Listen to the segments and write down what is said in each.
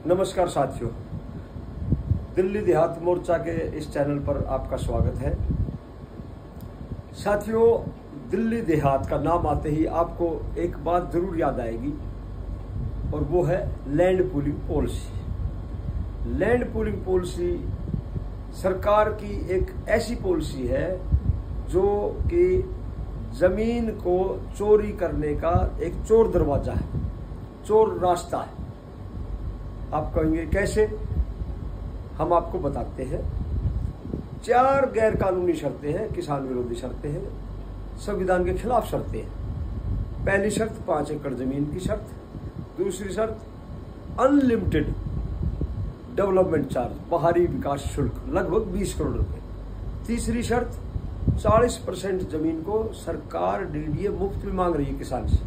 नमस्कार साथियों, दिल्ली देहात मोर्चा के इस चैनल पर आपका स्वागत है। साथियों, दिल्ली देहात का नाम आते ही आपको एक बात जरूर याद आएगी और वो है land pooling policy. Land pooling policy सरकार की एक ऐसी पॉलिसी है जो कि जमीन को चोरी करने का एक चोर दरवाजा है, चोर रास्ता है। आप कहेंगे कैसे? हम आपको बताते हैं। 4 गैर कानूनी शर्तें हैं, किसान विरोधी शर्तें हैं, संविधान के खिलाफ शर्तें हैं। पहली शर्त 5 एकड़ जमीन की शर्त, दूसरी शर्त अनलिमिटेड डेवलपमेंट चार्ज, बाहरी विकास शुल्क लगभग 20 करोड़ रुपए। तीसरी शर्त 40% जमीन को सरकार डीडीए मुफ्त में मांग रही है किसान से।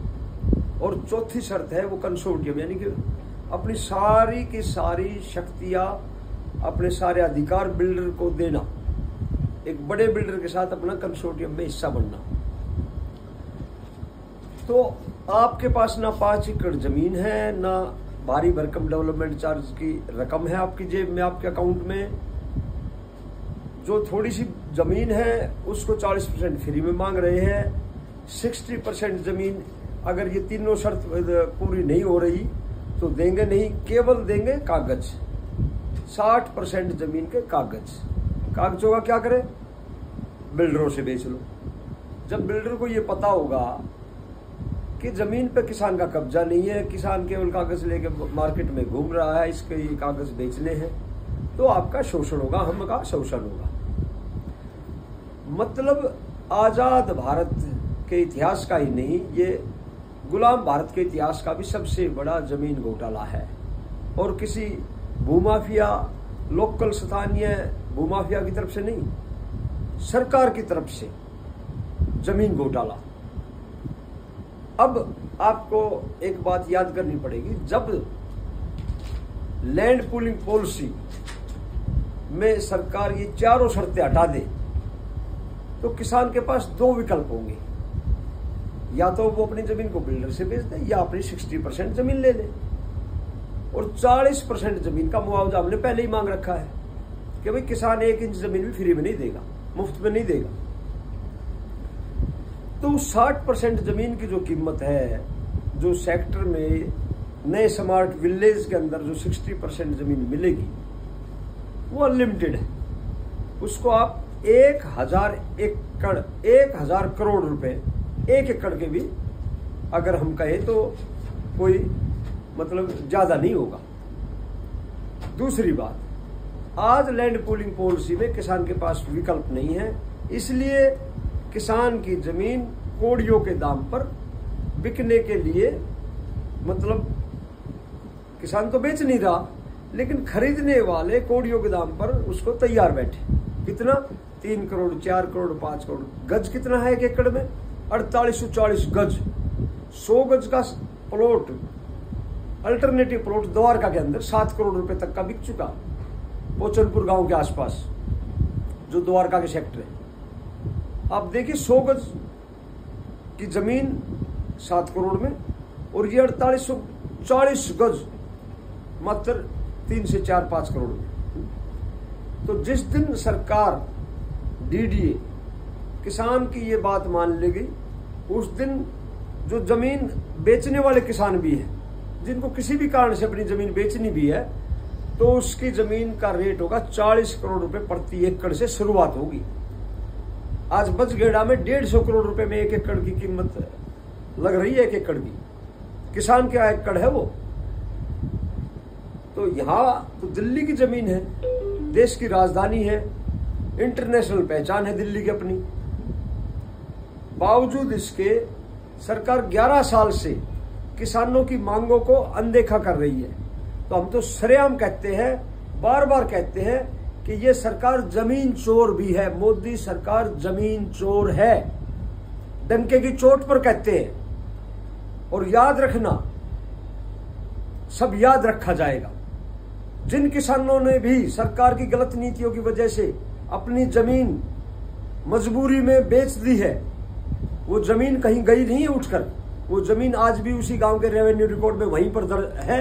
और चौथी शर्त है वो कंसोर्टियम, यानी कि अपनी सारी की सारी शक्तियां, अपने सारे अधिकार बिल्डर को देना, एक बड़े बिल्डर के साथ अपना कंसोर्टियम में हिस्सा बनना। तो आपके पास ना 5 एकड़ जमीन है, ना भारी भरकम डेवलपमेंट चार्ज की रकम है आपकी जेब में, आपके अकाउंट में। जो थोड़ी सी जमीन है उसको 40% फ्री में मांग रहे हैं। 60% जमीन अगर ये तीनों शर्त पूरी नहीं हो रही तो देंगे नहीं, केवल देंगे कागज। 60% जमीन के कागज। कागजों का क्या करें? बिल्डरों से बेच लो। जब बिल्डर को ये पता होगा कि जमीन पे किसान का कब्जा नहीं है, किसान केवल कागज लेके मार्केट में घूम रहा है, इसके ये कागज बेचने हैं, तो आपका शोषण होगा, हम का शोषण होगा। मतलब आजाद भारत के इतिहास का ही नहीं, ये गुलाम भारत के इतिहास का भी सबसे बड़ा जमीन घोटाला है। और किसी भूमाफिया, लोकल स्थानीय भूमाफिया की तरफ से नहीं, सरकार की तरफ से जमीन घोटाला। अब आपको एक बात याद करनी पड़ेगी, जब लैंड पूलिंग पॉलिसी में सरकार ये चारों शर्तें हटा दे तो किसान के पास 2 विकल्प होंगे। या तो वो अपनी जमीन को बिल्डर से बेच दे या अपनी 60% जमीन ले ले। और 40% जमीन का मुआवजा हमने पहले ही मांग रखा है कि भाई किसान 1 इंच जमीन भी फ्री में नहीं देगा, मुफ्त में नहीं देगा। तो 60% जमीन की जो कीमत है, जो सेक्टर में नए स्मार्ट विलेज के अंदर जो 60% जमीन मिलेगी वो अनलिमिटेड है। उसको आप 1000 एकड़, 1000 करोड़ रुपए 1 एकड़ के भी अगर हम कहें तो कोई मतलब ज्यादा नहीं होगा। दूसरी बात, आज लैंड पूलिंग पॉलिसी में किसान के पास विकल्प नहीं है, इसलिए किसान की जमीन कौड़ियों के दाम पर बिकने के लिए, मतलब किसान तो बेच नहीं रहा लेकिन खरीदने वाले कौड़ियों के दाम पर उसको तैयार बैठे। कितना? 3 करोड़, 4 करोड़, 5 करोड़। गज कितना है 1 एकड़ में? 4840 गज। 100 गज का प्लॉट, अल्टरनेटिव प्लॉट द्वारका के अंदर 7 करोड़ रुपए तक का बिक चुका, पोचनपुर गांव के आसपास जो द्वारका के सेक्टर है। आप देखिए 100 गज की जमीन 7 करोड़ में, और ये 4840 गज मात्र 3 से 4-5 करोड़ में। तो जिस दिन सरकार डीडीए किसान की ये बात मान लेगी, उस दिन जो जमीन बेचने वाले किसान भी हैं, जिनको किसी भी कारण से अपनी जमीन बेचनी भी है, तो उसकी जमीन का रेट होगा 40 करोड़ रुपए प्रति एकड़ से शुरुआत होगी। आज बजगेड़ा में 150 करोड़ रुपए में 1 एकड़ की कीमत लग रही है। 1 एकड़ की किसान क्या एकड़ है वो? तो यहां तो दिल्ली की जमीन है, देश की राजधानी है, इंटरनेशनल पहचान है दिल्ली की अपनी। बावजूद इसके सरकार 11 साल से किसानों की मांगों को अनदेखा कर रही है। तो हम तो सरेआम कहते हैं, बार बार कहते हैं कि ये सरकार जमीन चोर भी है। मोदी सरकार जमीन चोर है, डंके की चोट पर कहते हैं। और याद रखना, सब याद रखा जाएगा। जिन किसानों ने भी सरकार की गलत नीतियों की वजह से अपनी जमीन मजबूरी में बेच दी है, वो जमीन कहीं गई नहीं है उठकर, वो जमीन आज भी उसी गांव के रेवेन्यू रिकॉर्ड में वहीं पर दर्ज है।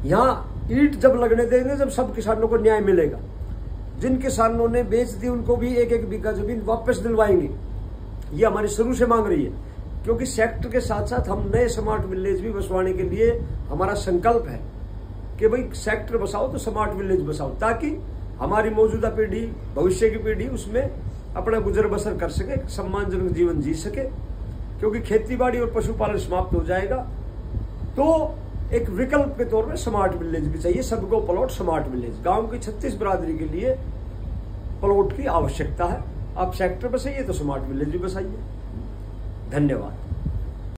यहाँ ईंट जब लगने देंगे जब सब किसानों को न्याय मिलेगा। जिन किसानों ने बेच दी उनको भी 1-1 बीघा जमीन वापस दिलवाएंगे। ये हमारी शुरू से मांग रही है, क्योंकि सेक्टर के साथ साथ हम नए स्मार्ट विलेज भी बसवाने के लिए हमारा संकल्प है कि भाई सेक्टर बसाओ तो स्मार्ट विलेज बसाओ, ताकि हमारी मौजूदा पीढ़ी, भविष्य की पीढ़ी उसमें अपना गुजर बसर कर सके, सम्मानजनक जीवन जी सके। क्योंकि खेतीबाड़ी और पशुपालन समाप्त हो जाएगा, तो एक विकल्प के तौर में स्मार्ट विलेज भी चाहिए। सबको प्लॉट स्मार्ट विलेज, गांव की 36 बिरादरी के लिए प्लॉट की आवश्यकता है। आप सेक्टर बसाइए तो स्मार्ट विलेज भी बसाइए। धन्यवाद।